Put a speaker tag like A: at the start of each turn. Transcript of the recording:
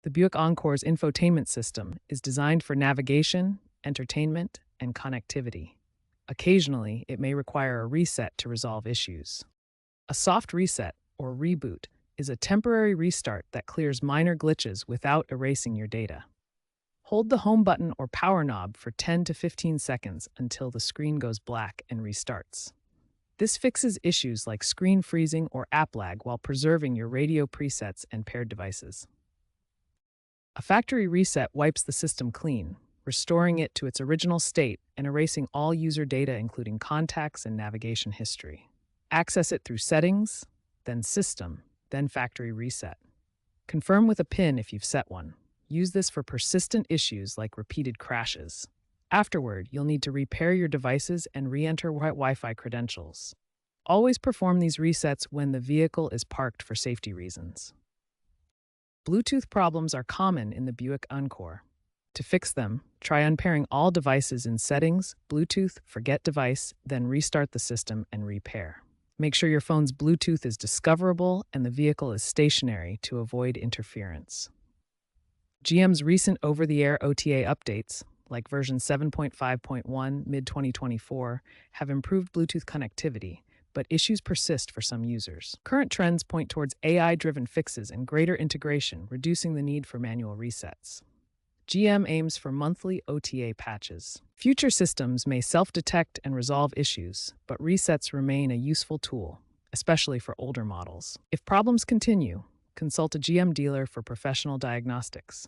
A: The Buick Encore's infotainment system is designed for navigation, entertainment, and connectivity. Occasionally, it may require a reset to resolve issues. A soft reset, or reboot, is a temporary restart that clears minor glitches without erasing your data. Hold the home button or power knob for 10 to 15 seconds until the screen goes black and restarts. This fixes issues like screen freezing or app lag while preserving your radio presets and paired devices. A factory reset wipes the system clean, restoring it to its original state and erasing all user data including contacts and navigation history. Access it through Settings, then System, then Factory Reset. Confirm with a PIN if you've set one. Use this for persistent issues like repeated crashes. Afterward, you'll need to repair your devices and re-enter Wi-Fi credentials. Always perform these resets when the vehicle is parked for safety reasons. Bluetooth problems are common in the Buick Encore. To fix them, try unpairing all devices in Settings, Bluetooth, Forget Device, then restart the system and repair. Make sure your phone's Bluetooth is discoverable and the vehicle is stationary to avoid interference. GM's recent over-the-air OTA updates, like version 7.5.1 mid-2024, have improved Bluetooth connectivity, but issues persist for some users. Current trends point towards AI-driven fixes and greater integration, reducing the need for manual resets. GM aims for monthly OTA patches. Future systems may self-detect and resolve issues, but resets remain a useful tool, especially for older models. If problems continue, consult a GM dealer for professional diagnostics.